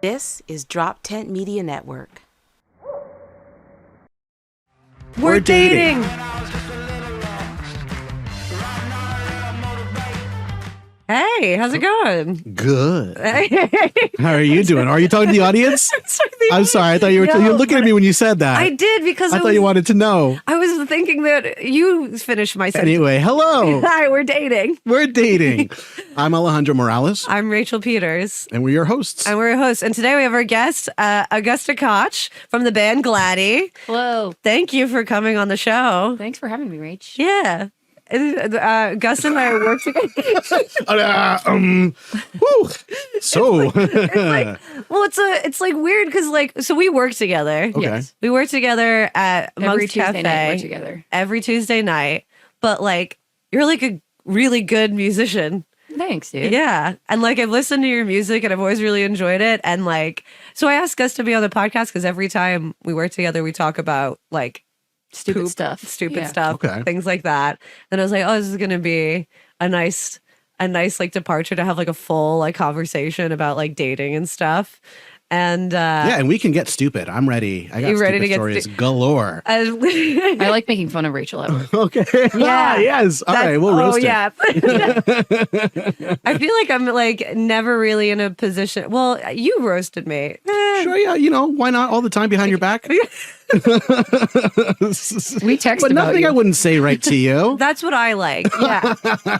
This is Drop Tent Media Network. We're dating. Hey, how's it going? Good. How are you doing? Are you talking to the audience? I'm sorry. I thought you were looking at me when you said that. I did because I thought you wanted to know. I was thinking that you finished my sentence. Anyway, hello. Hi, we're dating. We're dating. I'm Alejandro Morales. I'm Rachel Peters. And we're your hosts. And we're your hosts. And today we have our guest, Augusta Koch from the band Gladie. Hello. Thank you for coming on the show. Thanks for having me, Rach. Yeah. Gus and I work together. It's like weird because so we work together. Okay. Yes. We work together at Every Monk's Tuesday Cafe. night we're together. Every Tuesday night. But like you're like a really good musician. Thanks, dude. Yeah. And like I've listened to your music and I've always really enjoyed it. And like so I asked Gus to be on the podcast because every time we work together we talk about like Stupid stuff, Okay. things like that. Then I was like, oh, this is gonna be a nice like departure to have like a full like conversation about like dating and stuff. And yeah, and we can get stupid. I'm ready. I got You ready stupid to get stories galore. I like making fun of Rachel at work. Okay. Yeah. Yes. All right. We'll roast it. Yeah. I feel like I'm like never really in a position. Well, you roasted me. Sure. Yeah. You know, why not all the time behind your back? We text But about nothing you. I wouldn't say right to you. That's what I like. Yeah.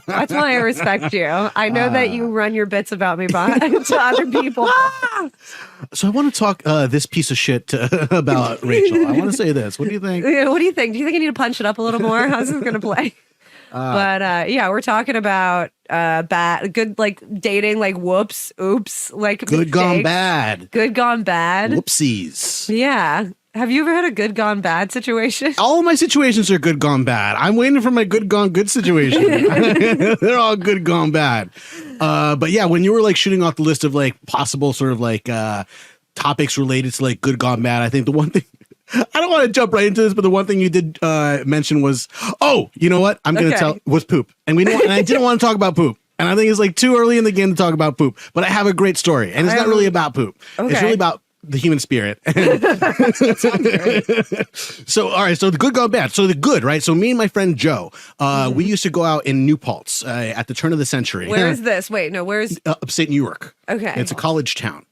That's why I respect you. I know that you run your bits about me behind to other people. So I want to talk this piece of shit about Rachel. I want to say this. What do you think? What do you think? Do you think I need to punch it up a little more? How's this going to play? But yeah, we're talking about good like dating, like whoops, oops, like Good gone mistakes. bad. Good gone bad. Whoopsies. Yeah. Have you ever had a good gone bad situation? All of my situations are good gone bad. I'm waiting for my good gone good situation. They're all good gone bad. But yeah, when you were like shooting off the list of like possible sort of like topics related to like good gone bad, I think the one thing I don't want to jump right into this, but the one thing you did mention was, oh, you know what? I'm going to tell was poop. And I didn't want to talk about poop. And I think it's like too early in the game to talk about poop. But I have a great story. And it's not really about poop. Okay. It's really about the human spirit. So, all right. So the good gone bad. So the good, right? So me and my friend Joe, we used to go out in New Paltz at the turn of the century. Where is this? Wait, no, where's upstate New York. Okay. It's a college town.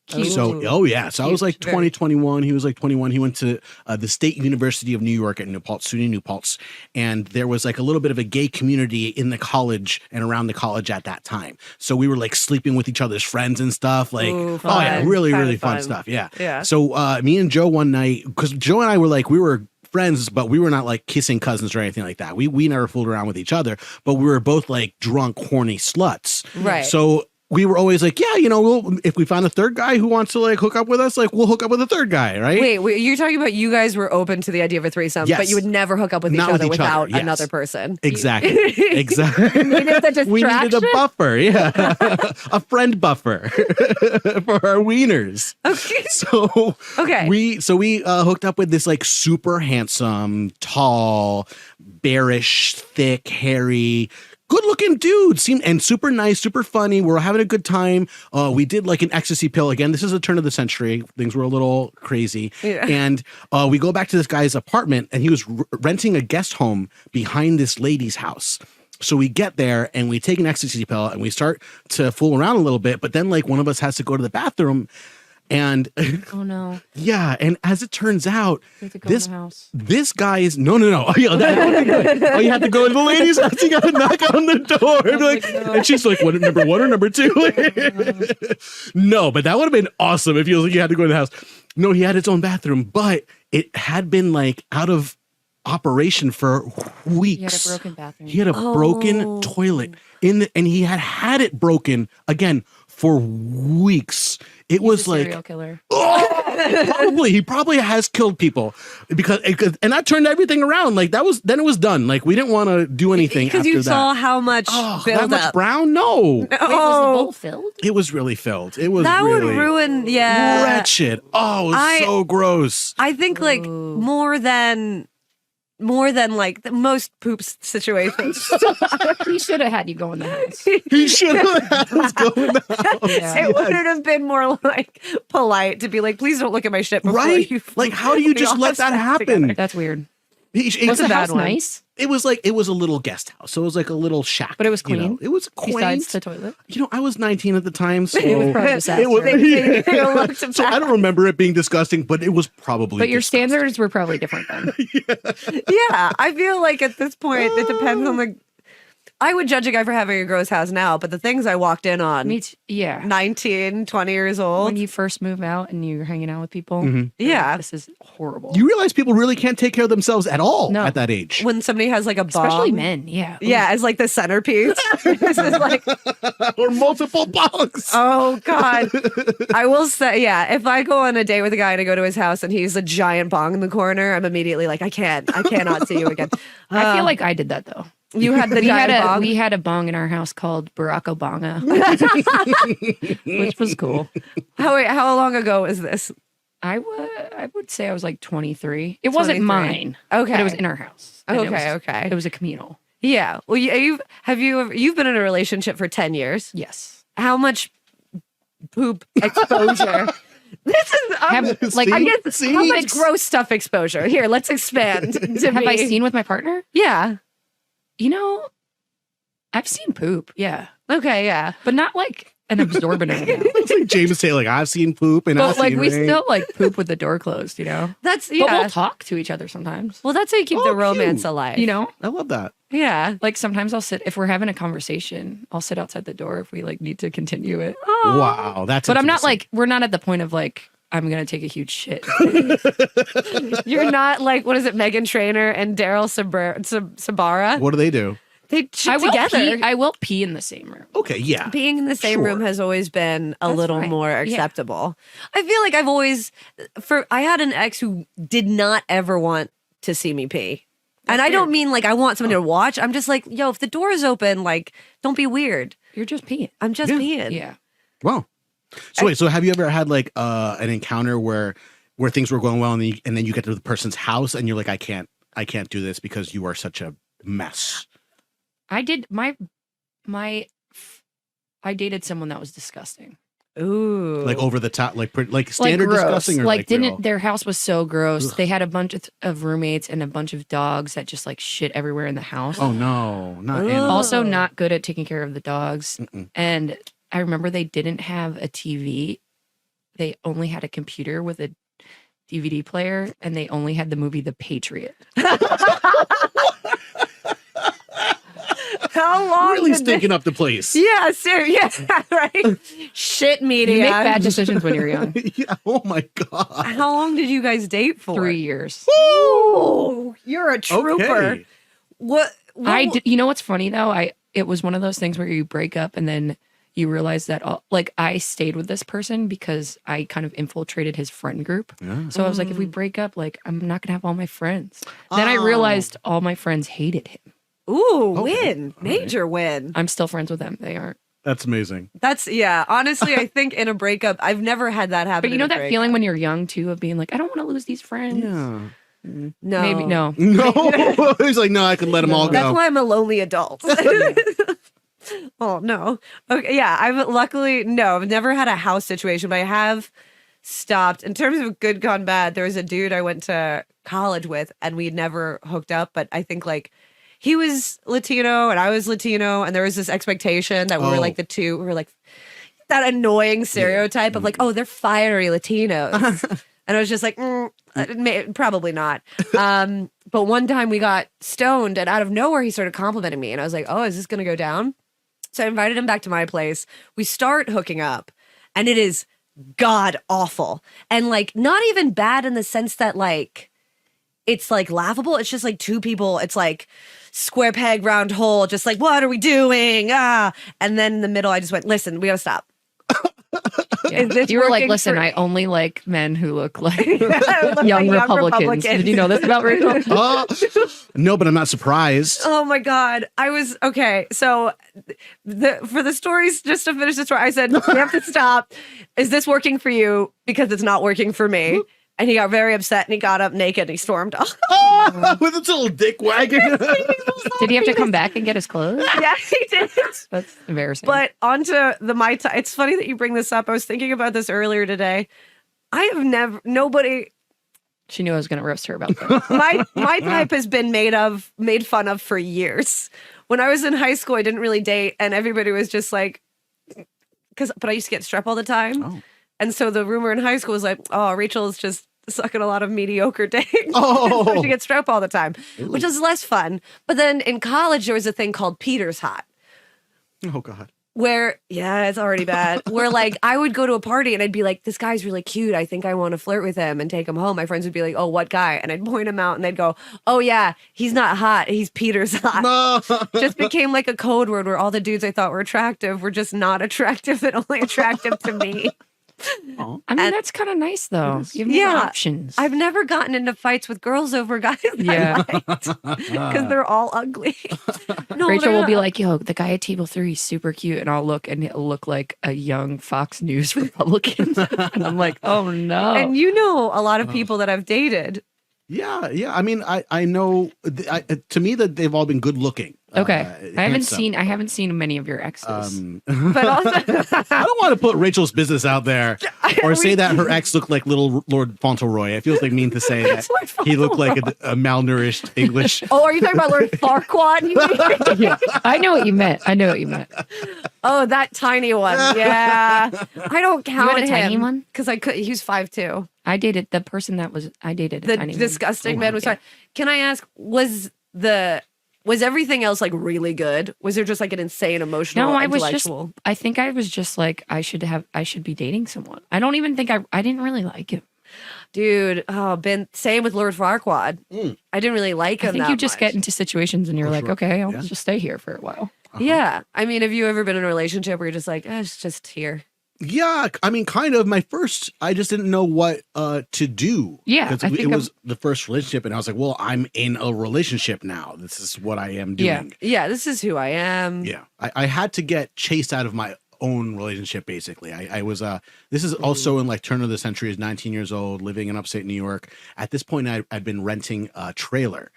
Cute. So, oh yeah. So I was like 20, Very. 21. He was like 21. He went to the State University of New York at New Paltz, SUNY New Paltz. And there was like a little bit of a gay community in the college and around the college at that time. So we were like sleeping with each other's friends and stuff. Like, Ooh, oh yeah, fun. really, Kinda really fun fun. stuff. Yeah. Yeah. So me and Joe one night, because Joe and I were like, we were friends, but we were not like kissing cousins or anything like that. We never fooled around with each other, but we were both like drunk, horny sluts. Right. So we were always like, yeah, you know, if we find a third guy who wants to like hook up with us, like we'll hook up with a third guy, right? Wait, you're talking about you guys were open to the idea of a threesome, Yes. but you would never hook up with each Not with other each other, without yes. another person. Exactly. Exactly. Needed the We needed a distraction? buffer, yeah. A friend buffer for our wieners. Okay. So Okay. we hooked up with this like super handsome, tall, bearish, thick, hairy, good-looking dude, and super nice, super funny. We were having a good time. We did like an ecstasy pill. Again, this is a turn of the century. Things were a little crazy. Yeah. And we go back to this guy's apartment, and he was renting a guest home behind this lady's house. So we get there, and we take an ecstasy pill, and we start to fool around a little bit. But then, like, one of us has to go to the bathroom. And Oh no. yeah, and as it turns out, We have to go in the house. this guy is no. Oh, yeah, that would be good. Oh, you have to go to the ladies' house. You got to knock on the door, and, Oh like, my God. and she's like, "What, number one or number two?" No, but that would have been awesome if you had to go in the house. No, he had his own bathroom, but it had been like out of operation for weeks. He had a broken bathroom. He had a broken toilet and he had it broken again for weeks. It was He's a serial like, killer. he probably has killed people and that turned everything around. Like then it was done. Like we didn't want to do anything Because after you that. saw how much that build much up. brown? No, Wait, was the bowl filled? it was really filled. It was That would really ruin, yeah. wretched. Oh, it was so gross. I think like more than more than like the most poop situations. He should have had you go in the house. He should have had us go in the house. Yeah. It would have been more like polite to be like, please don't look at my shit before Right? you. Like, how do you we just all let have that sex happen? together. That's weird. It Was a the bad house one. nice? was like it was a little guest house, so it was like a little shack. But it was you know? clean? It was quaint. Besides the toilet? I was 19 at the time, so It was probably disaster. it was- They looked so I don't bad. remember it being disgusting, but it was probably. But your disgusting. standards were probably different then. Yeah, I feel like at this point it depends on the. I would judge a guy for having a gross house now, but the things I walked in on, Me too. Yeah. 19, 20 years old. When you first move out and you're hanging out with people, Mhm. you're like, Yeah. this is horrible. You realize people really can't take care of themselves at all No. at that age. When somebody has like a bomb. Especially men. Yeah. Yeah, as like the centerpiece. This is like, Or multiple bongs. oh God. I will say, yeah, if I go on a date with a guy and I go to his house and he's a giant bong in the corner, I'm immediately like, I cannot see you again. I feel like I did that though. You had the We had giant a bong. we had a bong in our house called Barack Obama, which was cool. How long ago was this? I would say I was like 23. It wasn't 23. mine. Okay. But it was in our house. And it Okay, was- okay. It was a communal. Yeah. Well, you've been in a relationship for 10 years. Yes. How much poop exposure? This is See? I guess See? how much gross stuff exposure? Here, let's expand. To Have I me. seen with my partner? Yeah. You know, I've seen poop. Yeah. Okay. Yeah. But not like an absorbent amount. It's like James Taylor, like I've seen poop and I've But like seen we rain. still like poop with the door closed, you know? That's But yeah. we'll talk to each other sometimes. Well, that's how you keep Oh, the romance cute. alive. You know? I love that. Yeah. Like sometimes I'll sit if we're having a conversation, I'll sit outside the door if we like need to continue it. Oh. Wow, that's. But I'm not intimacy. like we're not at the point of like I'm gonna take a huge shit. You're not like what is it, Megan Trainor and Daryl Sabara? What do they do? They shit together. I will pee in the same room. Okay, yeah. Being in the same Sure. room has always been a That's little fine. more Yeah. acceptable. I feel like I've always I had an ex who did not ever want to see me pee. And I don't mean like I want somebody to watch. I'm just like, yo, if the door is open, like, don't be weird. You're just peeing. I'm just Yeah. peeing. Yeah. Wow. So wait, so have you ever had like an encounter where things were going well and then you get to the person's house and you're like, I can't do this because you are such a mess. I did I dated someone that was disgusting. Ooh. Like over the top, like standard gross. disgusting, or like didn't real? their house was so gross. Ugh. They had a bunch of roommates and a bunch of dogs that just like shit everywhere in the house. Oh no, not Ugh. animals. Also not good at taking care of the dogs. Mm-mm. And I remember they didn't have a TV. They only had a computer with a DVD player and they only had the movie The Patriot. How long Really did stinking up the place. Yeah, yeah, right. Shit media. You make bad decisions when you're young. Yeah, oh my god. How long did you guys date for? 3 years. Ooh, you're a trooper. Okay. What You know what's funny though? It was one of those things where you break up and then you realize that I stayed with this person because I kind of infiltrated his friend group. Yeah. So I was like, if we break up, like I'm not gonna have all my friends. Then I Oh. realized all my friends hated him. Ooh, Okay. win. Major win. I'm still friends with them. They aren't. That's amazing. That's yeah. Honestly, I think in a breakup, I've never had that happen. But you know in a that feeling when you're young too of being like, I don't want to lose these friends. Yeah. no, Maybe no. No, he's like, no, I can let them all That's go. why I'm a lonely adult. Oh no. Okay, yeah. I've never had a house situation, but I have stopped. In terms of good gone bad, there was a dude I went to college with, and we never hooked up. But I think like he was Latino and I was Latino, and there was this expectation that we were Oh. like the two. We were like that annoying stereotype of like, oh, they're fiery Latinos. And I was just like, probably not. But one time we got stoned, and out of nowhere, he started complimenting me. And I was like, oh, is this going to go down? So I invited him back to my place. We start hooking up, and it is god awful. And like, not even bad in the sense that like, it's like laughable. It's just like two people. It's like square peg, round hole. Just like, what are we doing? And then in the middle, I just went, listen, we got to stop. Yeah. Is this You were like, working listen, for- I only like men who look like Look young like Republicans. Did you know this about Rachel? No, but I'm not surprised. Oh my God. I was okay. So for the stories, just to finish the story, I said, we have to stop. Is this working for you? Because it's not working for me. And he got very upset and he got up naked and he stormed off. Oh, with its little dick wagging. Did he have to come back and get his clothes? Yeah, he did. That's embarrassing. But onto the Mai Tai. It's funny that you bring this up. I was thinking about this earlier today. I have nobody. She knew I was going to roast her about that. My type has been made fun of for years. When I was in high school, I didn't really date, and everybody was just like, but I used to get strep all the time. Oh. And so the rumor in high school was like, oh, Rachel's just sucking a lot of mediocre dick. Oh. So she gets strep all the time, which is less fun. But then in college, there was a thing called Peter's Hot. Oh, God. Where, yeah, it's already bad. Where like I would go to a party and I'd be like, this guy's really cute. I think I want to flirt with him and take him home. My friends would be like, oh, what guy? And I'd point him out and they'd go, oh, yeah, he's not hot. He's Peter's hot. Just became like a code word where all the dudes I thought were attractive were just not attractive and only attractive to me. Oh. I mean, And- that's kind of nice, though. You have Yeah. more options. I've never gotten into fights with girls over guys Yeah. I liked because they're all ugly. No, Rachel they're will be not. like, yo, the guy at table 3 is super cute. And I'll look and it'll look like a young Fox News Republican. And I'm like, oh no. And you know a lot of people that I've dated. Yeah, yeah. I mean, I know. To me, that they've all been good looking. Okay. I handsome. haven't seen many of your exes. But also I don't want to put Rachel's business out there or say that her ex looked like little Lord Fauntleroy. I feel like mean to say that Lord he looked like a malnourished English. Oh, are you talking about Lord Farquaad? You mean? Yeah. I know what you meant. Oh, that tiny one. Yeah. I don't count had a tiny him one? because I could. He was 5'2". I dated the person I dated a The tiny one. disgusting man was fine. Can I ask, was everything else like really good? Was there just like an insane emotional, No, I was just. intellectual? I think I was just like I should be dating someone. I don't even think I didn't really like him. Dude, same with Lord Farquaad. I didn't really like him. I think that you just much. get into situations and you're like, sure. okay, I'll Yeah. just stay here for a while. Yeah. I mean, have you ever been in a relationship where you're just like, it's just here? Yeah, I mean, kind of. My first, I just didn't know what to do. Yeah, 'Cause I it think was the first relationship, and I was like, well, I'm in a relationship now. This is what I am Yeah. doing. Yeah, this is who I am. Yeah, I had to get chased out of my own relationship. Basically, I was. This is also in like turn of the century. I was 19 years old, living in upstate New York. At this point, I'd been renting a trailer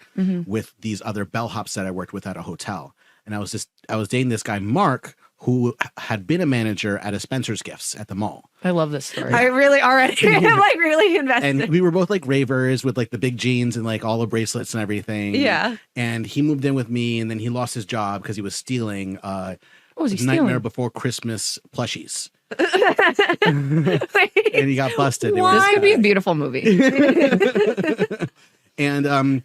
with these other bellhops that I worked with at a hotel, and I was dating this guy Mark, who had been a manager at a Spencer's Gifts at the mall. I love this story. I really already am like really invested. And we were both like ravers with like the big jeans and like all the bracelets and everything. Yeah. And he moved in with me, and then he lost his job because he was stealing what was he Nightmare stealing? Before Christmas plushies. And he got busted. They were This this could be a guy. beautiful movie. And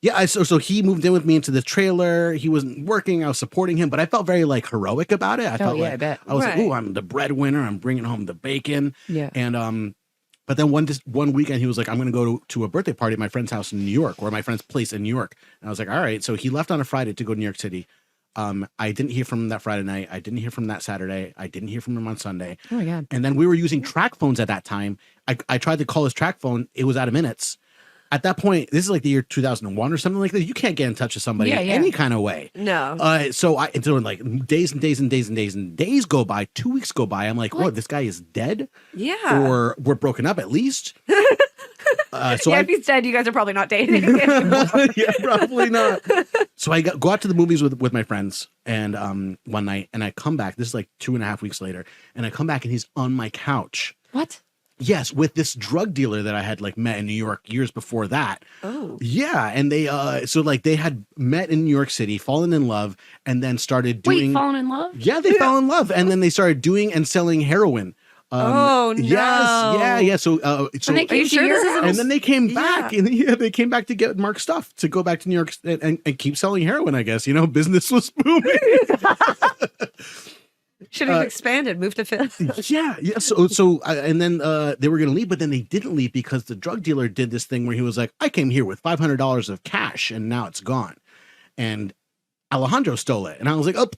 yeah, so he moved in with me into the trailer. He wasn't working. I was supporting him, but I felt very like heroic about it. I felt yeah, like I bet. I was like, Right. "Ooh, I'm the breadwinner. I'm bringing home the bacon." Yeah. And but then one weekend he was like, "I'm going to go to a birthday party at my friend's house in New York, or my friend's place in New York." And I was like, "All right." So he left on a Friday to go to New York City. I didn't hear from him that Friday night. I didn't hear from him that Saturday. I didn't hear from him on Sunday. Oh my God. And then we were using track phones at that time. I tried to call his track phone. It was out of minutes. At that point, this is like the year 2001 or something like that. You can't get in touch with somebody Yeah, yeah. any kind of way. No. So like days and days and days and days and days go by. 2 weeks go by. I'm like, what? This guy is dead, Yeah. or we're broken up at least. So yeah, I if he's dead, you guys are probably not dating. yeah, probably not. So I go out to the movies with my friends, and one night, and I come back. This is like 2.5 weeks later, and I come back, and he's on my couch. What? Yes, with this drug dealer that I had like met in New York years before that. Oh. Yeah, and they they had met in New York City, fallen in love, and then started doing. Wait, fallen in love? Yeah, they fell in love, and then they started doing and selling heroin. Oh, no. Yes, yeah. So they Are you sure this isn't and then they came back, Yeah. and they came back to get Mark's stuff to go back to New York and keep selling heroin. I guess business was booming. Should have expanded, moved to Philly. Yeah. So and then they were gonna leave, but then they didn't leave because the drug dealer did this thing where he was like, "I came here with $500 of cash, and now it's gone," and Alejandro stole it, and I was like, "Oh,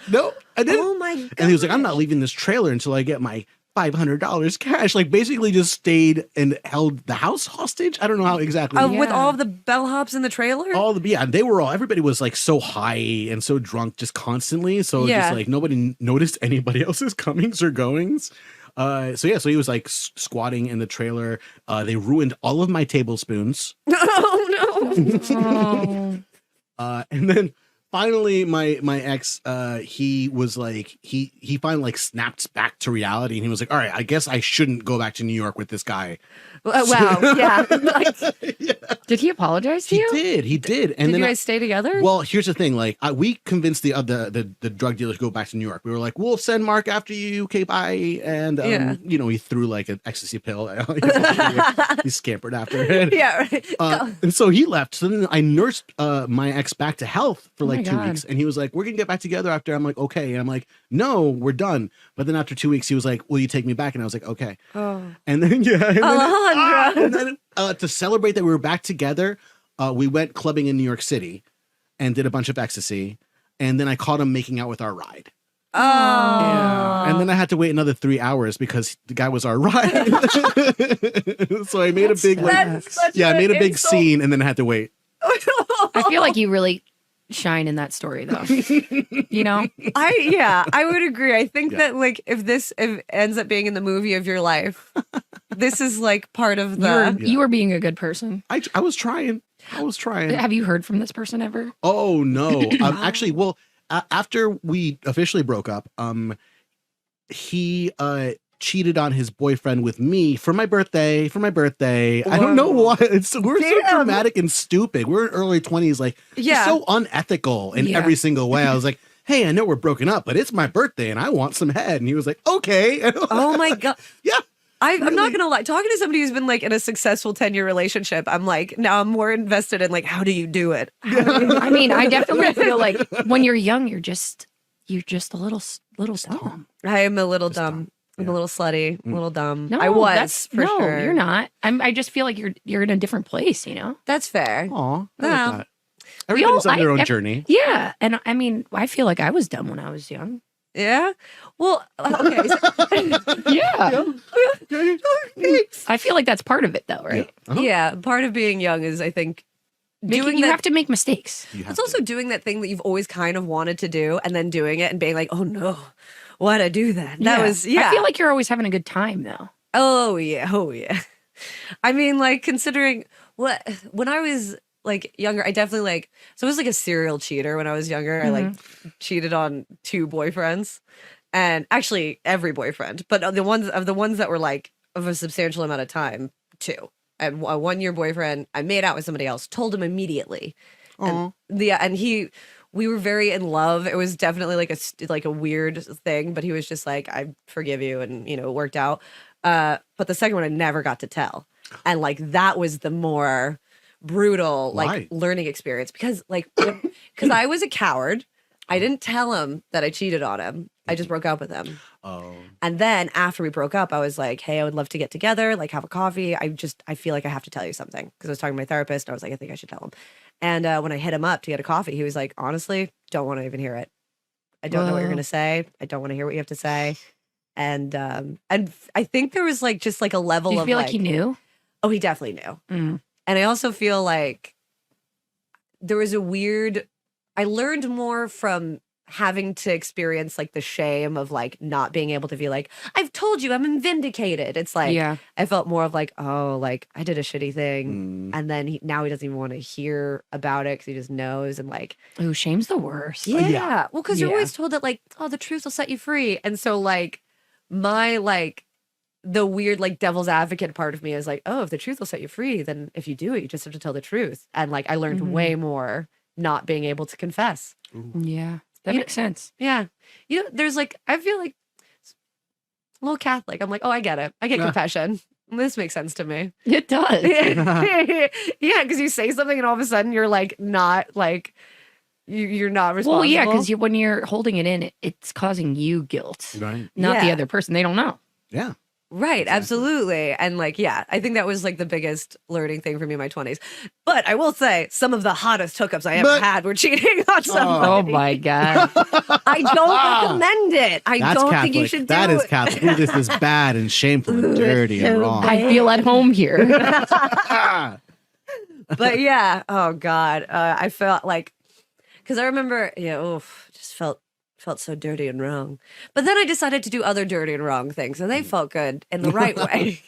no, I didn't." Oh my God. And he was like, "I'm not leaving this trailer until I get my $500 cash." Like basically just stayed and held the house hostage. I don't know how exactly. With Yeah. all of the bellhops in the trailer? Everybody was like so high and so drunk just constantly. So Yeah. just like nobody noticed anybody else's comings or goings. So he was like squatting in the trailer. They ruined all of my tablespoons. Oh Oh. And then finally my ex, he was like, he finally like snapped back to reality, and he was like, all right, I guess I shouldn't go back to New York with this guy. no! Wow, yeah. Like, Did he apologize to you? He did. And did then you guys stay together? well, here's the thing. Like, we convinced the drug dealers to go back to New York. We were like, we'll send Mark after you. Okay, bye. And he threw like an ecstasy pill. He scampered after it. Yeah, right. And so he left. So then I nursed my ex back to health for Oh like my 2 God. weeks, and he was like, "We're gonna get back together after." I'm like, "Okay." And I'm like, "No, we're done." But then after 2 weeks, he was like, "Will you take me back?" And I was like, "Okay." Oh. And then Alejandro. and then to celebrate that we were back together, we went clubbing in New York City and did a bunch of ecstasy. And then I caught him making out with our ride. Oh. Yeah. And then I had to wait another 3 hours because the guy was our ride. So I made a big I made a big insult. scene and then I had to wait. I feel like you really shine in that story, though. You know? I would agree. I think Yeah. that like if ends up being in the movie of your life, this is like part of You were being a good person. I was trying. Have you heard from this person ever? Oh no. Actually, well, after we officially broke up, he cheated on his boyfriend with me for my birthday. I don't know why. We're so dramatic and stupid. We're in early 20s, like Yeah. so unethical in Yeah. every single way. I was like, hey, I know we're broken up, but it's my birthday and I want some head. And he was like, okay. Oh my God. Yeah. I'm not gonna lie. Talking to somebody who's been like in a successful 10-year relationship, I'm like, now I'm more invested in like, how do you do it? I mean, I definitely feel like when you're young, you're just a little dumb. I am a little dumb. dumb. I'm Yeah. a little slutty, a little dumb. No, I was for no, sure. you're not. I just feel like you're in a different place, you know? That's fair. Aw, I No. like that. Everybody's on their own I- journey. Yeah. And I mean, I feel like I was dumb when I was young. Yeah. Well, okay. Yeah. I feel like that's part of it, though, right? Uh-huh. Yeah. Part of being young is, I think, You have to make mistakes. You have It's also doing that thing that you've always kind of wanted to do and then doing it and being like, oh no, why'd I do that? That was, I feel like you're always having a good time, though. oh yeah. I mean, like considering when I was like younger, I definitely like, so I was like a serial cheater when I was younger. I like cheated on 2 boyfriends and actually every boyfriend, but the ones that were like of a substantial amount of time, 2. I had a 1-year boyfriend. I made out with somebody else, told him immediately. Aw. And we were very in love. It was definitely like a weird thing, but he was just like, I forgive you. And, it worked out. But the second one, I never got to tell. And like, that was the more brutal, like Why? learning experience because I was a coward. I didn't tell him that I cheated on him. I just broke up with him. Oh. And then after we broke up, I was like, hey, I would love to get together, like have a coffee. I feel like I have to tell you something because I was talking to my therapist. And I was like, I think I should tell him. And when I hit him up to get a coffee, he was like, honestly, don't want to even hear it. I don't know what you're Whoa. going to say. I don't want to hear what you have to say. And I think there was like just like a level Do you of feel like he knew? Oh, he definitely knew. Mm. And I also feel like there was I learned more from having to experience like the shame of like not being able to be like, I've told you I'm vindicated. It's like, Yeah. I felt more of like, oh, like I did a shitty thing. Mm. And then now he doesn't even want to hear about it because he just knows. And like, Oh, shame's the worst. yeah. Well, because you're Yeah. always told that like, oh, the truth will set you free. And so like the weird like devil's advocate part of me is like, oh, if the truth will set you free, then if you do it, you just have to tell the truth. And like I learned Mhm. way more not being able to confess. Yeah. That You- makes sense. Yeah. There's like, I feel like a little Catholic. I'm like, oh, I get it. I get Yeah. confession. This makes sense to me. It does. Yeah, because you say something and all of a sudden you're like not like you're not responsible. Well, yeah, because when you're holding it in, it's causing you guilt, Right. not the Yeah. other person. They don't know. Yeah. Right, Exactly. absolutely. And like, yeah, I think that was like the biggest learning thing for me in my 20s. But I will say some of the hottest hookups I ever But- had were cheating on somebody. Oh my God. I don't recommend it. I That's don't Catholic. think you should do That is it. Catholic. Ooh, this is bad and shameful and Ooh, dirty and so wrong. bad. I feel at home here. Ah. But yeah, oh God. I felt like, because I remember, just felt Felt so dirty and wrong. But then I decided to do other dirty and wrong things, and they felt good in the right way.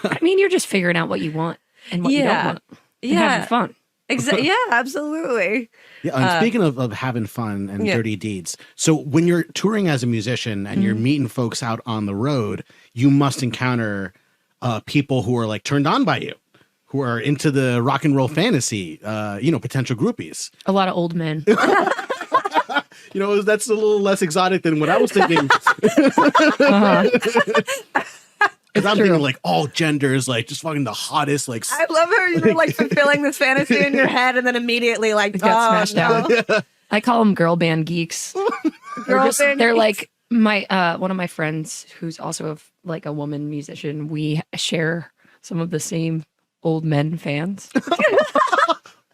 I mean, you're just figuring out what you want and what you don't want. And having fun. Exactly. Yeah, absolutely. Yeah, and speaking of having fun and dirty deeds, so when you're touring as a musician and you're meeting folks out on the road, you must encounter people who are like turned on by you, who are into the rock and roll fantasy, potential groupies. A lot of old men. That's a little less exotic than what I was thinking. Because I'm thinking like all genders, like just fucking the hottest, like. I love how you're like fulfilling this fantasy in your head and then immediately like It gets smashed out. Yeah. I call them girl band geeks. They're like my one of my friends who's also like a woman musician. We share some of the same old men fans.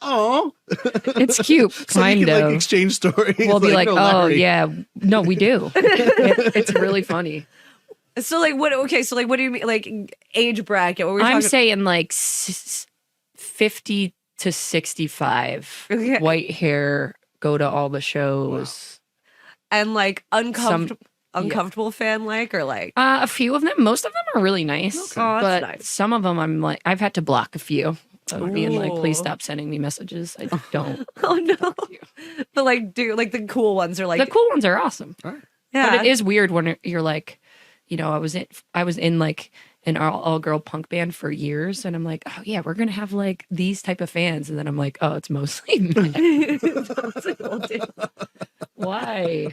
Oh, it's cute. So kind you can, of like, exchange stories. We'll be like, no, oh Larry. yeah, no, we do. It's really funny. So like what? Okay, so like what do you mean? Like age bracket? What were we I'm talking? saying like 50 to 65, Okay. white hair, go to all the shows. And like uncomfortable fan like or like. A few of them, most of them are really nice, Oh, that's but nice. some of them I'm like, I've had to block a few. Of being like, please Ooh. stop sending me messages. I don't. Oh no! But like, the cool ones are like The cool ones are awesome, yeah. but it is weird when you're like, I was in like an all girl punk band for years, and I'm like, oh yeah, we're gonna have like these type of fans, and then I'm like, oh, it's mostly men. Why?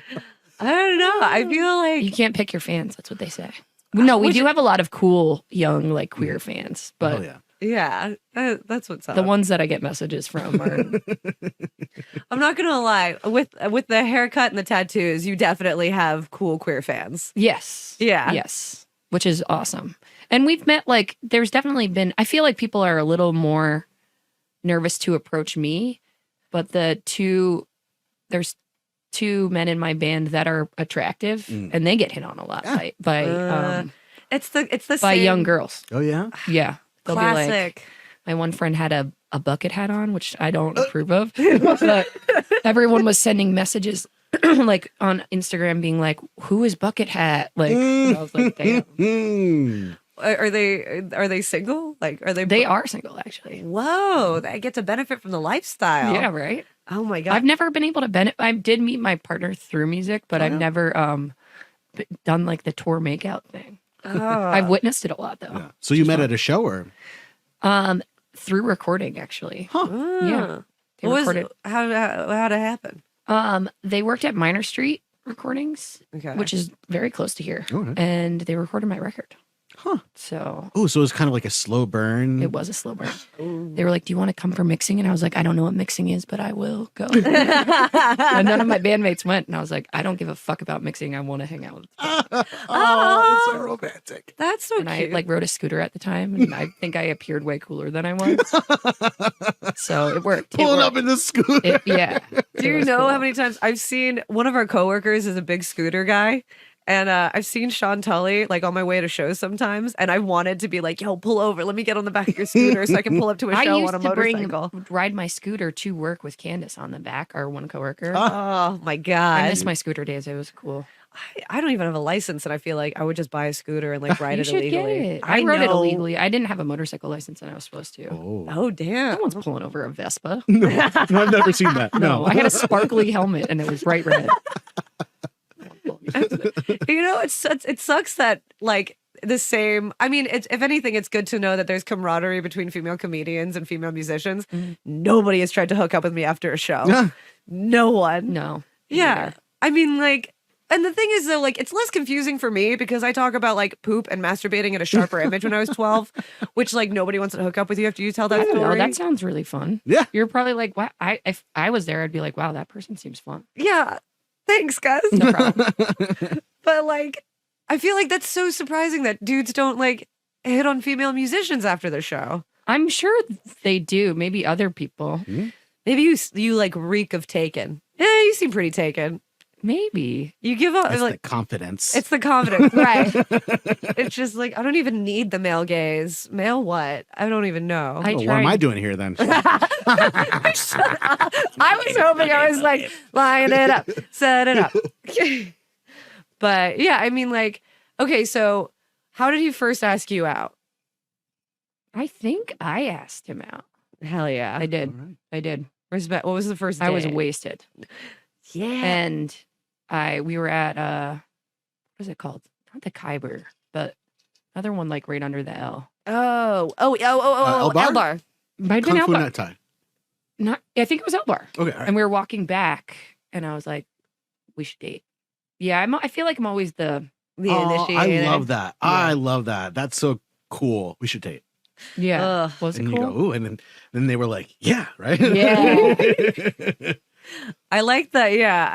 I don't know. I feel like You can't pick your fans. That's what they say. No, we do have a lot of cool young like queer fans, but Oh yeah. yeah, that's what's up. the ones that I get messages from are I'm not gonna lie. With the haircut and the tattoos, you definitely have cool queer fans. yes, Yeah. yes, which is awesome. And we've met like there's definitely been. I feel like people are a little more nervous to approach me, but there's two men in my band that are attractive, and they get hit on a lot by It's the by same young girls. Oh yeah. Yeah, they'll be like, classic. my one friend had a bucket hat on, which I don't approve of. But everyone was sending messages like on Instagram being like, who is bucket hat? Like, and I was like, damn. Are they single? Like, are they? They are single, actually. Whoa, they get to benefit from the lifestyle. Yeah, right? Oh my god. I've never been able to benefit. I did meet my partner through music, but I've never done like the tour makeout thing. I've witnessed it a lot, though. Yeah. So you met at a show, or? Through recording, actually. Huh. Yeah. They What was recorded. how'd it happen? They worked at Minor Street Recordings, Okay. which is very close to here, Okay. and they recorded my record. Huh. So Oh, so it's kind of like a slow burn. it was a slow burn. They were like, "Do you want to come for mixing?" And I was like, "I don't know what mixing is, but I will go." And none of my bandmates went, and I was like, "I don't give a fuck about mixing. I want to hang out with." Oh, that's so romantic. That's so And I cute. like rode a scooter at the time, and I think I appeared way cooler than I was. So it worked. Pulling up in the scooter. Yeah. Do you know how many times I've seen one of our coworkers is a big scooter guy? And I've seen Sean Tully like on my way to shows sometimes, and I wanted to be like, "Yo, pull over, let me get on the back of your scooter so I can pull up to a I show used on a to motorcycle." ride my scooter to work with Candace on the back, our one coworker. Oh my I god! miss my scooter days. It was cool. I don't even have a license, and I feel like I would just buy a scooter and like ride You it should get illegally. it. I rode it know. illegally. I didn't have a motorcycle license, and I was supposed to. Oh. Oh damn! No one's pulling over a Vespa. No, I've never seen that. No. I had a sparkly helmet, and it was bright red. You know, it sucks that like the same. I mean, if anything, it's good to know that there's camaraderie between female comedians and female musicians. Nobody has tried to hook up with me after a show. No one. No. Yeah. I mean, like, and the thing is, though, like, it's less confusing for me because I talk about like poop and masturbating at a sharper image when I was 12, which like nobody wants to hook up with you after you tell that No, story. that sounds really fun. Yeah. You're probably like, wow. If I was there, I'd be like, wow, that person seems fun. Yeah. Thanks, guys. No problem. But like, I feel like that's so surprising that dudes don't like hit on female musicians after the show. I'm sure they do. Maybe other people. Maybe you like reek of taken. Yeah, you seem pretty taken. Maybe. You give up It's the like confidence. it's the confidence, right? It's just like I don't even need the male gaze. Male what? I don't even know. I Well, what am I tried- doing here then? I was hoping I was like line it up, set it up. But yeah, I mean, like, okay, so how did he first ask you out? I think I asked him out. Hell yeah, I did. All right. I did. respect. What was the first? I was date? wasted. Yeah. And we were at what is it called? Not the Khyber, but another one like right under the L. El Bar? El Bar. Might have been Kung Fu Elbar. Necktie. Not I think it was Elbar. Okay. All right. And we were walking back and I was like, we should date. Yeah, I feel like I'm always the The Oh, initiator. I love that. I love that. That's so cool. We should date. yeah. Ugh. Was it And cool? you go, ooh, and then they were like, yeah, right? Yeah. I like that. Yeah,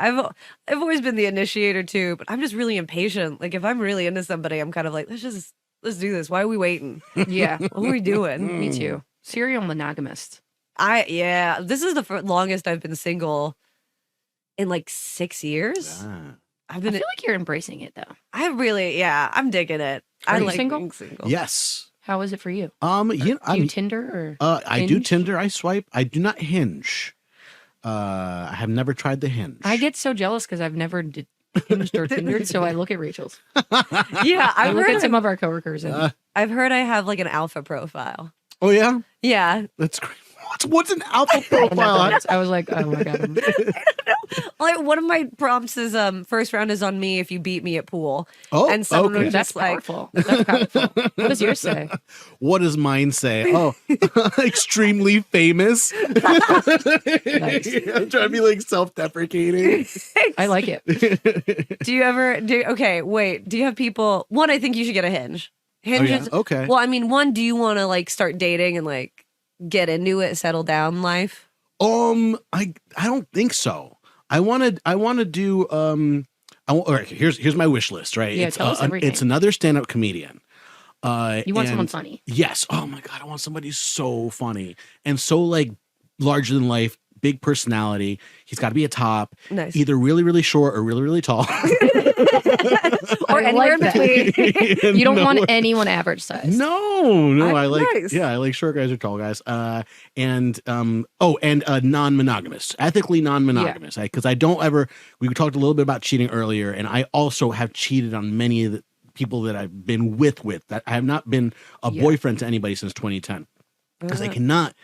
I've always been the initiator too, but I'm just really impatient. Like if I'm really into somebody, I'm kind of like, let's do this. Why are we waiting? Yeah. What are we doing? Me too. Serial monogamist. This is the longest I've been single in like 6 years. Ah. I've I been. feel like you're embracing it though. I'm digging it. Are I you like single? being single. Yes. How is it for you? You know, Do you I'm, Tinder or I do Hinge? Tinder. I swipe. I do not Hinge. I have never tried the Hinge. I get so jealous because I've never hinged or Tindered, so I look at Rachel's. Yeah, I I've look at heard. some of our coworkers and I've heard I have like an alpha profile. Oh yeah, Yeah, that's great. What's an alpha profile? I was like, oh my god. like one of my prompts is first round is on me if you beat me at pool. Oh, And someone okay. was That's just like, powerful. That's powerful. What does yours say? What does mine say? Oh, extremely famous. I'm trying to be like self-deprecating. I like it. do you ever do? Okay, wait. Do you have people? One, I think you should get a Hinge. Oh, Hinge yeah? is Okay. well. I mean, one, do you want to like start dating and like get into it, settle down life? I don't think so. I want to do all right, here's my wish list, right? Yeah, tell us everything. It's another stand-up comedian. You want someone and- funny. Yes. Oh my god, I want somebody so funny and so like larger than life, big personality. He's got to be a top, Nice. either really really short or really really tall. Or I anywhere in like that. between. You don't No. want anyone average size. No, I like Nice. I like short guys or tall guys. And non-monogamous, ethically non-monogamous. Because I don't ever. We talked a little bit about cheating earlier, and I also have cheated on many of the people that I've been with. That I have not been a Yeah. boyfriend to anybody since 2010 because I cannot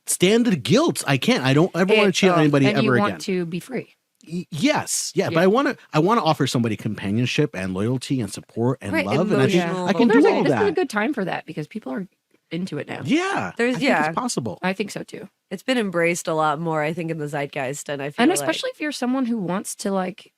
stand the guilt. I can't. I don't ever want to cheat on anybody and ever you again. want to be free. Yes, yeah, Yeah. but I want to offer somebody companionship and loyalty and support and Right, love, and I think emotional. I can Well, do all this is a that. good time for that because people are into it now. Yeah, There's- I think yeah. it's possible. I think so too. It's been embraced a lot more, I think, in the zeitgeist, and I feel And like- especially if you're someone who wants to like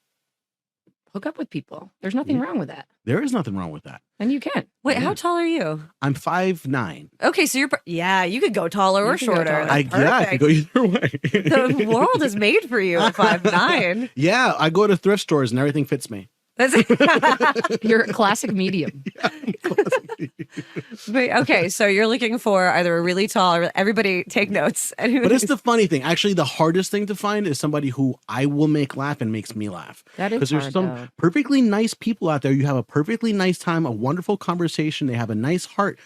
hook up with people. There's nothing wrong with that. There is nothing wrong with that. And you can. Wait, Yeah. how tall are you? I'm 5'9". Okay, so yeah, you could go taller or You could go shorter. taller. That's I could go either way. The world is made for you at 5'9". Yeah, I go to thrift stores and everything fits me. That's You're a classic medium. But, okay, so you're looking for either a really tall or everybody take notes. But it's the funny thing. Actually, the hardest thing to find is somebody who I will make laugh and makes me laugh. That is Because there's hard, some though. perfectly nice people out there. You have a perfectly nice time, a wonderful conversation. They have a nice heart.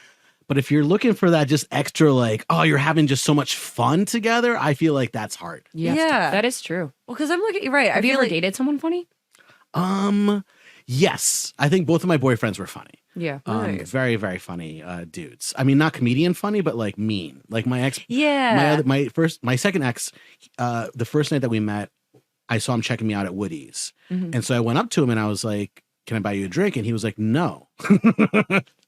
But if you're looking for that just extra, like, oh, you're having just so much fun together, I feel like that's hard. Yes, Yeah. that is true. well, because I'm looking. You're right. Have I you feel ever like dated someone funny? Yes. I think both of my boyfriends were funny. Yeah. Nice. Very, very funny dudes. I mean, not comedian funny, but like mean. Like my ex, yeah. my second ex, the first night that we met, I saw him checking me out at Woody's. Mhm. And so I went up to him and I was like, "Can I buy you a drink?" And he was like, "No."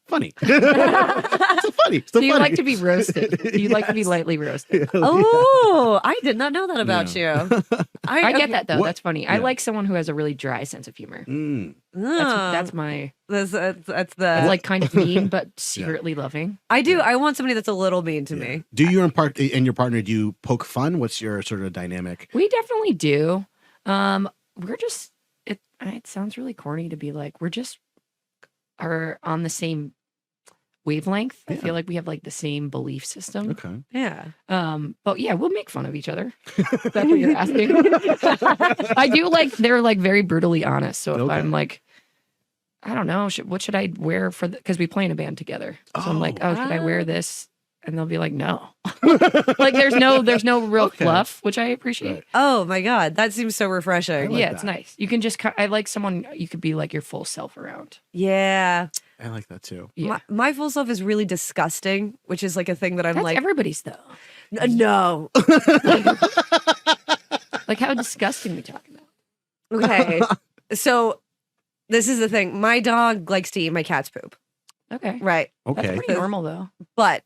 Funny. It's funny. So you like to be roasted. You like to be Yes. lightly roasted. Oh, I did not know that about you. I get okay. that though. What- That's funny. I yeah. like someone who has a really dry sense of humor. Mm. That's my that's the like kind of mean but secretly loving. I do. I want somebody that's a little mean to me. Do you and your partner, do you poke fun? What's your sort of dynamic? We definitely do. We're just it sounds really corny to be like we're just are on the same wavelength. I feel like we have like the same belief system. Okay. Yeah. But yeah, we'll make fun of each other. That's what you're asking. I do like they're like very brutally honest. So if Okay. I'm like, I don't know, what should I wear for because we play in a band together. So I'm like, oh, should I wear this? And they'll be like, no. Like there's no real fluff, which I appreciate. Right. Oh my God. That seems so refreshing. like Yeah, it's that. nice. You can just I like someone you could be like your full self around. Yeah. I like that too. Yeah. My full self is really disgusting, which is like a thing that I'm That's like, everybody's though. no. Like how disgusting we talking about. Okay. So this is the thing. My dog likes to eat my cat's poop. Okay. Right. That's Okay. pretty normal though. But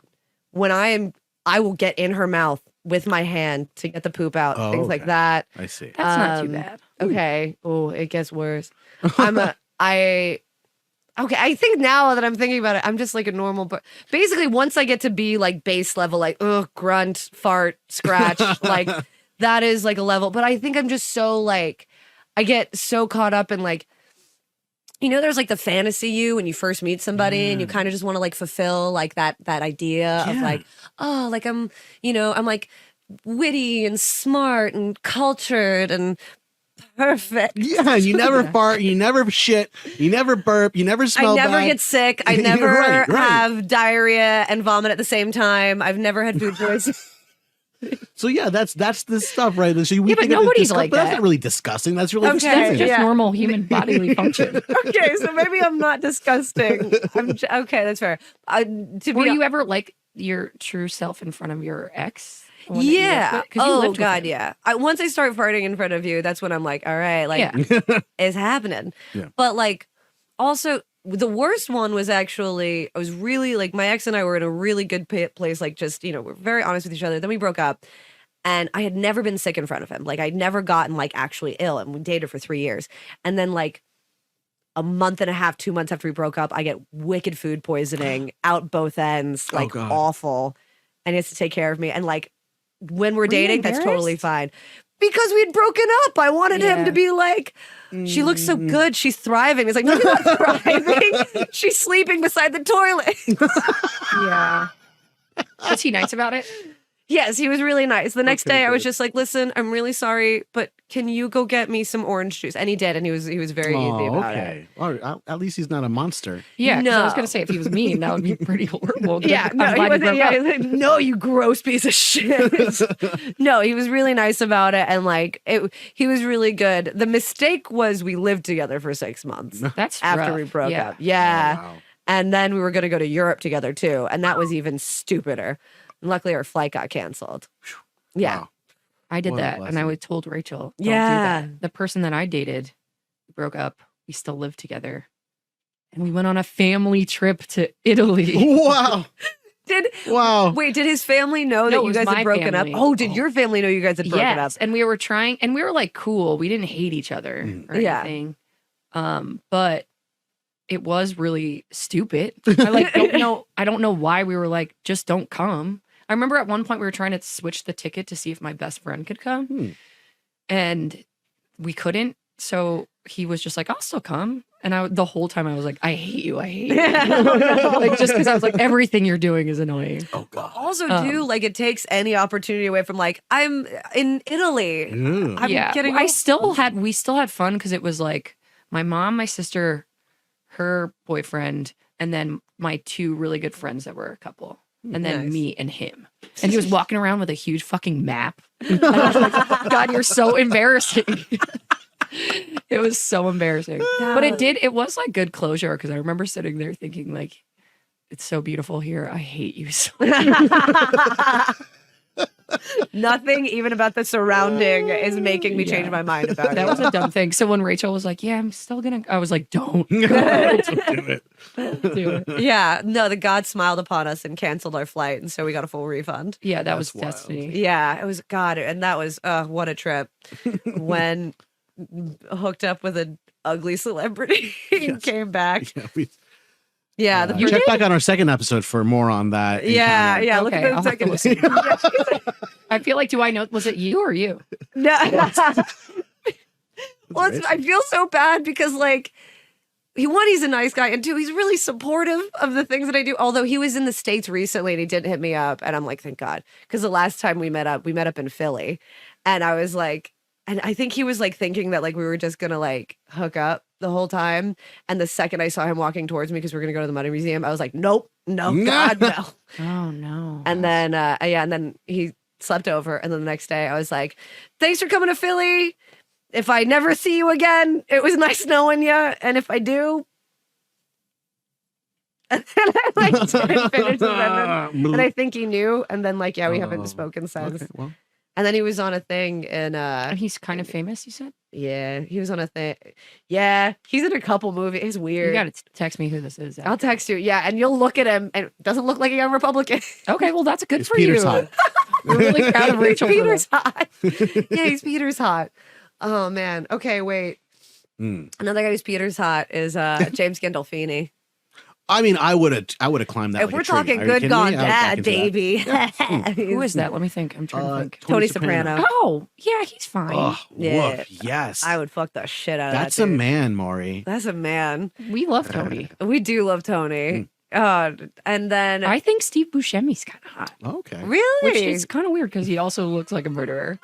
when I will get in her mouth with my hand to get the poop out, Oh, things like okay. that. I see. That's not too Um, bad. Okay. Oh, it gets worse. I think now that I'm thinking about it, I'm just like a normal, but basically once I get to be like base level, like, grunt, fart, scratch, like that is like a level. But I think I'm just so like, I get so caught up in like, there's like the fantasy you when you first meet somebody and you kind of just want to like fulfill like that idea of Yeah. like, oh, like I'm like witty and smart and cultured and perfect. Yeah, and you never fart, you never shit, you never burp, you never smell I never bad. get sick. I never Right. have diarrhea and vomit at the same time. I've never had food poisoning. So yeah, that's the stuff, right? So we Yeah, but think of it nobody's disgust- like but that's that. not really disgusting. That's really Okay, disgusting. That's just yeah. normal human bodily function. Okay, so maybe I'm not disgusting. Okay, that's fair. To Were be you ever like your true self in front of your ex? The one that you lived yeah. with? 'Cause you Oh lived with God, him. yeah. Once I start farting in front of you, that's when I'm like, all right, like Yeah. it's happening. Yeah. But like, also the worst one was actually I was really like my ex and I were in a really good place. Like just we're very honest with each other. Then we broke up. And I had never been sick in front of him. Like I'd never gotten like actually ill. And we dated for 3 years. And then like a month and a half, 2 months after we broke up, I get wicked food poisoning out both ends, like God. awful. And he has to take care of me. And like when we're you dating, that's totally embarrassed? fine. Because we'd broken up. I wanted him Yeah. to be like, she looks so good. She's thriving. It's like, no, she's not thriving. She's sleeping beside the toilet. Yeah. Was he nice about it? Yes, he was really nice. The next Okay, day, I was good. just like, "Listen, I'm really sorry, but can you go get me some orange juice?" And he did, and he was very easy Oh, about it. okay. All right. At least he's not a monster. Yeah. 'Cause I was No. gonna say if he was mean, that would be pretty horrible. Good. Yeah, I'm no, he glad you wasn't. broke Yeah, up. he was like, no, you gross piece of shit. No, he was really nice about it, and like he was really good. The mistake was we lived together for 6 months That's after rough. we broke Yeah. up. Yeah, Oh, wow. and then we were going to go to Europe together too, and that was even stupider. And luckily, our flight got canceled. Yeah. Wow. I did What a that, and I blessing. would told Rachel, don't Yeah. do that. The person that I dated broke up. We still lived together, and we went on a family trip to Italy. Wow. Did Wow. wait? Did his family know No, that it you was guys my had broken family. up? Oh, did your family know you guys had broken Yes, up? and we were trying, and we were like cool. We didn't hate each other or Yeah. anything. But it was really stupid. I like don't know. I don't know why we were like, just don't come. I remember at one point we were trying to switch the ticket to see if my best friend could come, and we couldn't. So he was just like, "I'll still come." And the whole time I was like, "I hate you. I hate you." Like just because I was like, everything you're doing is annoying. Oh God. Also, too, like it takes any opportunity away from like I'm in Italy. Yeah. I'm getting. we still had fun because it was like my mom, my sister, her boyfriend, and then my two really good friends that were a couple, and then Nice. me and him. And he was walking around with a huge fucking map. And I was like, God, you're so embarrassing. It was so embarrassing. But it was like good closure because I remember sitting there thinking like, it's so beautiful here. I hate you so much. Nothing even about the surrounding is making me change my mind about That it. was a dumb thing. So when Rachel was like, yeah, I'm still gonna, I was like, don't Don't do it. do it. Yeah, no, the God smiled upon us and canceled our flight, and so we got a full refund. Yeah, that was That's wild. destiny. Yeah, it was God, and that was what a trip. When hooked up with an ugly celebrity and came back. Yeah, we, Yeah, the check back on our second episode for more on that. yeah, encounter. yeah. Look Okay, at I'll the have to second. listen. I feel like, do I know, was it you or you? No. Well, That's I feel so bad because like he's a nice guy, and two, he's really supportive of the things that I do. Although he was in the States recently and he didn't hit me up, and I'm like, thank God, because the last time we met up in Philly, and I was like, and I think he was like thinking that like we were just gonna like hook up the whole time. And the second I saw him walking towards me because we're gonna go to the Money Museum, I was like, nope, no, God, no. Oh no. And then and then he slept over, and then the next day I was like, thanks for coming to Philly. If I never see you again, it was nice knowing you. And if I do, and then I like didn't finish the sentence. And I think he knew. And then like, yeah, we haven't spoken since. Okay, well. And then he was on a thing in He's kind of famous, you said? yeah, he was on a thing. Yeah, he's in a couple movies. It's weird. You gotta text me who this is. I'll text you. Yeah, and you'll look at him, and it doesn't look like a young Republican. Okay, well that's good It's for Peter's you. hot. We're really proud of Rachel. for Peter's that. hot. Yeah, he's Peter's hot. Oh man. Okay, wait. Another guy who's Peter's hot is James Gandolfini. I mean, I would have climbed that. If like we're a tree. talking Are you good kidding gone me? I was back bad, into that. baby. Who is that? Let me think. I'm trying to think. Tony Soprano. Oh, yeah, he's fine. Oh, Yeah. woof, yes. I would fuck the shit out of That's that a dude. man, Maury. That's a man. We love Tony. We do love Tony. And then I think Steve Buscemi's kind of hot. Okay. really, Which is kind of weird because he also looks like a murderer.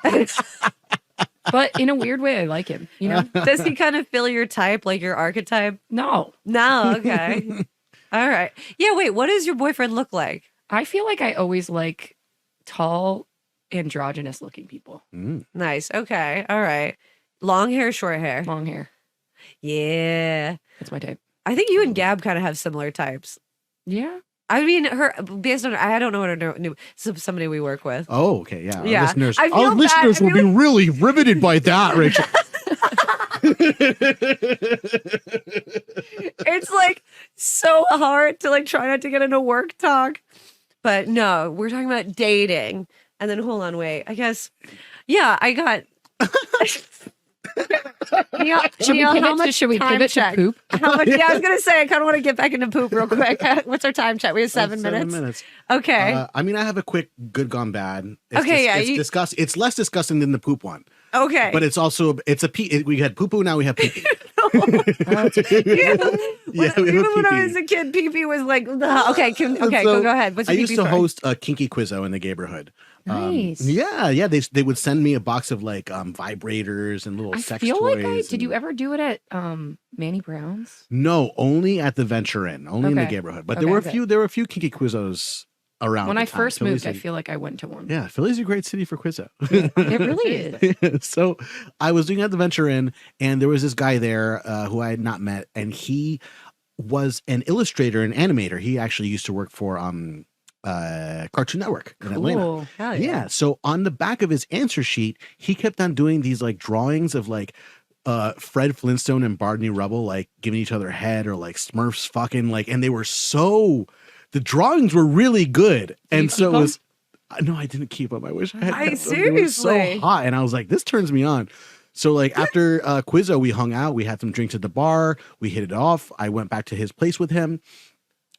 But in a weird way, I like him. You know? does he kind of fill your type, like your archetype? No, No. Okay. All right. Yeah. Wait. What does your boyfriend look like? I feel like I always like tall, androgynous looking people. Nice. Okay. All right. Long hair, short hair. Long hair. Yeah. That's my type. I think you and Gab kind of have similar types. Yeah. I mean, her based on I don't know what her new somebody we work with. Oh, okay. Yeah. Yeah. I feel Our bad. listeners I will be really riveted by that, Rachel. It's like so hard to like try not to get into work talk, but no, we're talking about dating. And then hold on, wait. I guess, yeah, I got. Should we pivot to poop? How much? Yeah, I was gonna say I kind of want to get back into poop real quick. What's our time check? We have 7 minutes. Okay. I mean, I have a quick good gone bad. Okay, yeah, It's less disgusting than the poop one, Okay. but it's also we had poo poo, now we have pee pee. Yeah, even when I was a kid, pee-pee was like, okay, So, go ahead. What's I your used pee-pee to story? host a kinky quizzo in the neighborhood. Nice. Yeah. They would send me a box of like vibrators and little I sex feel toys. like did you and- ever do it at Manny Brown's? No, only at the Venture Inn, only in the Okay. neighborhood. But Okay, there were a few kinky quizzos around. When at I the time. first moved, I Philly's feel like I went to one. yeah, Philly's a great city for quizzo. It really is. So I was doing at the Venture Inn, and there was this guy there who I had not met, and he was an illustrator and animator. He actually used to work for Cartoon Network in Atlanta. Cool. Hell Yeah. So on the back of his answer sheet, he kept on doing these like drawings of like Fred Flintstone and Barney Rubble like giving each other head, or like Smurfs fucking like, and they were the drawings were really good. you And so keep it was no, I didn't keep them. I wish I had. I kept them. They were so seriously? hot, and I was like, this turns me on. So like after Quizzo, we hung out, we had some drinks at the bar, we hit it off. I went back to his place with him,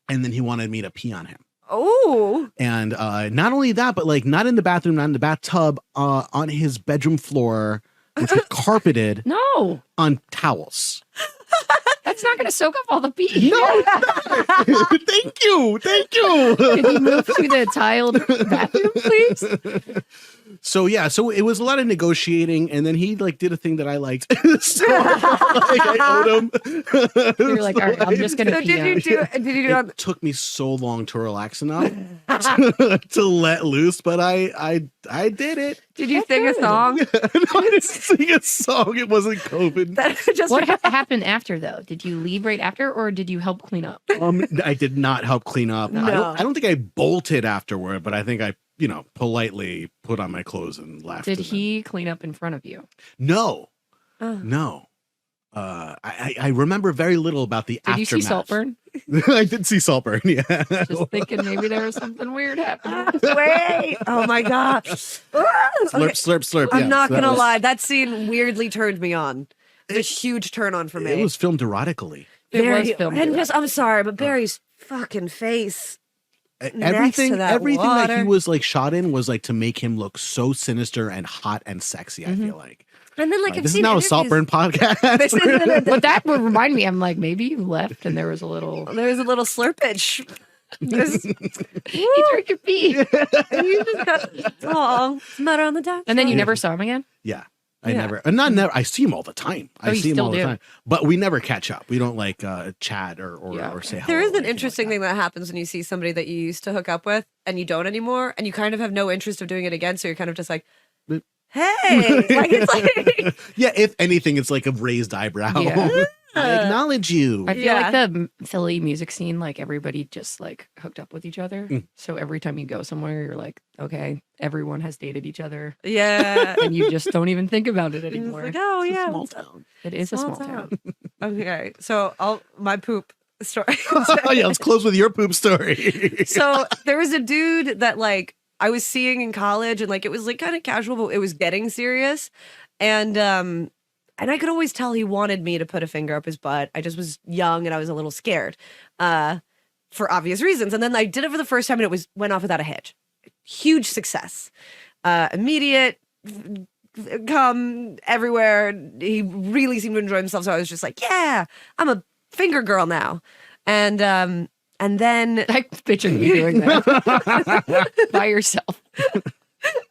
and then he wanted me to pee on him. Oh, And not only that, but like not in the bathroom, not in the bathtub, on his bedroom floor, which was carpeted No, on towels. that's not going to soak up all the pee. No, thank you. Can you move to the tiled bathroom, please? So yeah, so it was a lot of negotiating, and then he like did a thing that I liked. So like, I owed him. You're like, all right, I'm just going to so pee did you out. do? Did you do? It took me so long to relax enough to let loose, but I did it. Did you sing a song? No, I didn't sing a song. It wasn't COVID. That just What happened after, though? Did you leave right after, or did you help clean up? I did not help clean up. No. I don't think I bolted afterward, but I think I, politely put on my clothes and left. Did and then- he clean up in front of you? No, Oh. no. I remember very little about the Did you see aftermath. Saltburn? I did see Saltburn. Yeah. Just thinking maybe there was something weird happening. Wait! Oh my god! Slurp, slurp, slurp. I'm yeah, not so that gonna was- lie. That scene weirdly turned me on. It's a huge turn on for me. It was filmed erotically. It Barry, was filmed. and direct. just I'm sorry, but Barry's fucking face. Everything to that that he water. was like shot in was like to make him look so sinister and hot and sexy. I feel like. And then like I've This is seen now a interviews- Saltburn podcast. This is But that would remind me. I'm like, maybe you left and there was a little. there's a little slurpage. He drank your pee. And you just got smutter on the top. And then you never saw him again. Yeah. I Yeah. never, and not never. I see him all the time. I Oh, you see him still all the do? time, but we never catch up. We don't like chat or Yeah. or say hello. There is or an anything interesting like thing that happens when you see somebody that you used to hook up with and you don't anymore, and you kind of have no interest of doing it again. So you're kind of just like, Boop. hey, like it's like, that. Yeah, if anything, it's like a raised eyebrow. Yeah. I acknowledge you. I feel Yeah. like the Philly music scene, like everybody just like hooked up with each other. Mm. So every time you go somewhere, you're like, okay, everyone has dated each other, yeah. and you just don't even think about it It's anymore. like, oh It's a yeah, small town. It is a small town. Okay, so my poop story. Oh yeah, let's close with your poop story. So there was a dude that like I was seeing in college, and like it was like kind of casual, but it was getting serious, and I could always tell he wanted me to put a finger up his butt. I just was young and I was a little scared, for obvious reasons. And then I did it for the first time, and it went off without a hitch. Huge success, immediate. Come everywhere. He really seemed to enjoy himself, so I was just like, "Yeah, I'm a finger girl now." And then I picture you doing that by yourself.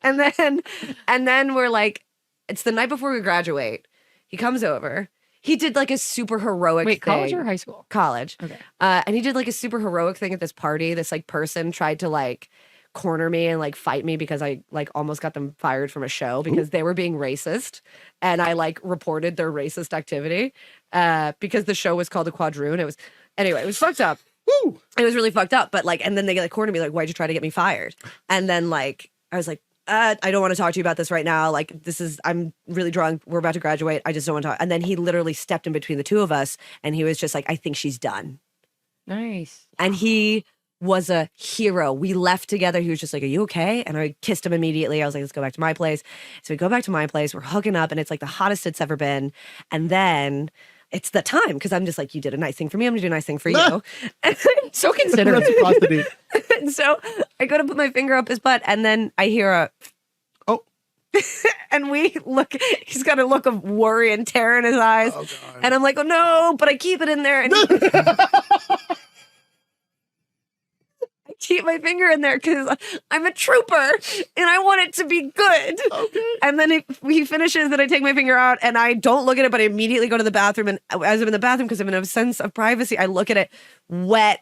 and then we're like, it's the night before we graduate. He comes over. He did like a super heroic Wait, thing. college or high school? College. Okay. And he did like a super heroic thing at this party. This like person tried to like corner me and like fight me because I like almost got them fired from a show because they were being racist, and I like reported their racist activity because the show was called The Quadroon. It was fucked up. Woo! It was really fucked up. But like, and then they like cornered me like, why'd you try to get me fired? And then like I was like, I don't want to talk to you about this right now. Like, I'm really drunk. We're about to graduate. I just don't want to talk. And then he literally stepped in between the two of us, and he was just like, I think she's done. Nice. And he was a hero. We left together. He was just like, are you okay? And I kissed him immediately. I was like, let's go back to my place. So we go back to my place. We're hooking up, and it's like the hottest it's ever been. And then it's the time, because I'm just like, you did a nice thing for me. I'm going to do a nice thing for you. So considerate. Reciprocity. And so I go to put my finger up his butt, and then I hear a, Oh. and we look, he's got a look of worry and terror in his eyes. Oh, God. And I'm like, oh no, but I keep it in there. And I keep my finger in there because I'm a trooper and I want it to be good. Okay. And then he finishes, and I take my finger out, and I don't look at it, but I immediately go to the bathroom. And as I'm in the bathroom, because I'm in a sense of privacy, I look at it wet.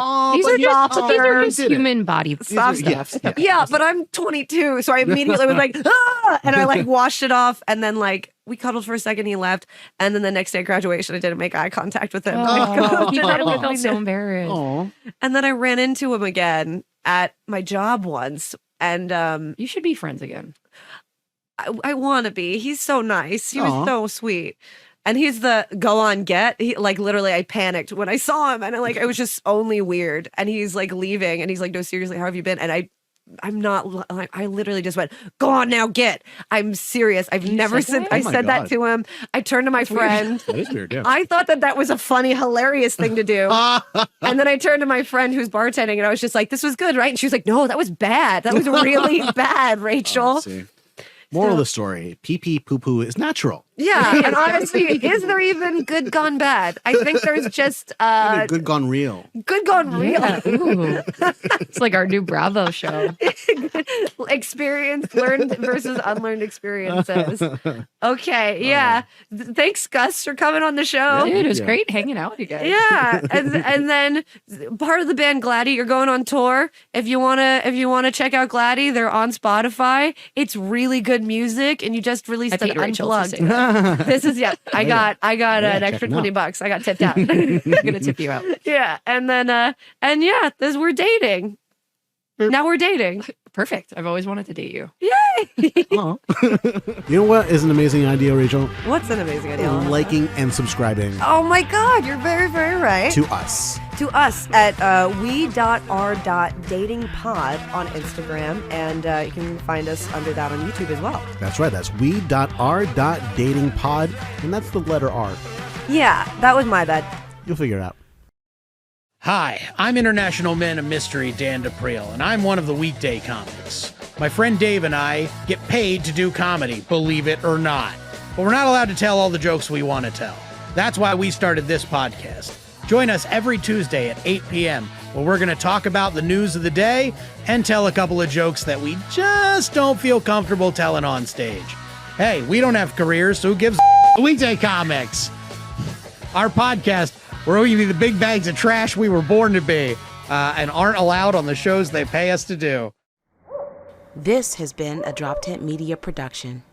Oh, These but are you- just, oh, these are you just did it. human body Soft stuff. stuff. Yeah, but I'm 22, so I immediately was like, ah! And I like washed it off, and then like we cuddled for a second. He left, and then the next day at graduation, I didn't make eye contact with him. Oh, he probably Oh. felt so embarrassed. Aw. And then I ran into him again at my job once, and You should be friends again. I want to be. He's so nice. He was Aw. so sweet. And he's the go on get. He like literally I panicked when I saw him, and I was just only weird. And he's like leaving, and he's like, no, seriously, how have you been? And I'm not, I literally just went, go on now, get. I'm serious. I've You never said said, that? I Oh my said that God. to him. I turned to my friend. That is weird, yeah. I thought that was a funny, hilarious thing to do. And then I turned to my friend who's bartending, and I was just like, this was good, right? And she was like, no, that was bad. That was really bad, Rachel. Oh, see. Moral of the story: pee pee poo poo is natural. Yeah. And honestly, is there even good gone bad? I think there's just Even good gone real. good gone real. Yeah. Ooh. It's like our new Bravo show. Experience learned versus unlearned experiences. Okay, yeah. Thanks, Gus, for coming on the show. Dude, it was Yeah. great hanging out with you guys. Yeah, and then part of the band Gladie, you're going on tour. If you wanna check out Gladie, they're on Spotify. It's really good music, and you just released I an paid Rachel to unplugged. say that. This is I got Yeah, an check extra them out. $20. I got tipped out. I'm gonna tip you out. Yeah, and then and yeah, we're dating. Now we're dating. Perfect. I've always wanted to date you. Yay! Aw. You know what is an amazing idea, Rachel? What's an amazing idea? Liking and subscribing Oh my God, you're very, very right. to us. To us at we.r.datingpod on Instagram, and you can find us under that on YouTube as well. That's right. That's we.r.datingpod, and that's the letter R. Yeah, that was my bad. You'll figure it out. Hi, I'm International Man of Mystery Dan DePriel, and I'm one of the weekday comics. My friend Dave and I get paid to do comedy, believe it or not. But we're not allowed to tell all the jokes we want to tell. That's why we started this podcast. Join us every Tuesday at 8 p.m. where we're going to talk about the news of the day and tell a couple of jokes that we just don't feel comfortable telling on stage. Hey, we don't have careers, so who gives a we take comics. Our podcast, where we give you the big bags of trash we were born to be and aren't allowed on the shows they pay us to do. This has been a Drop Tent Media production.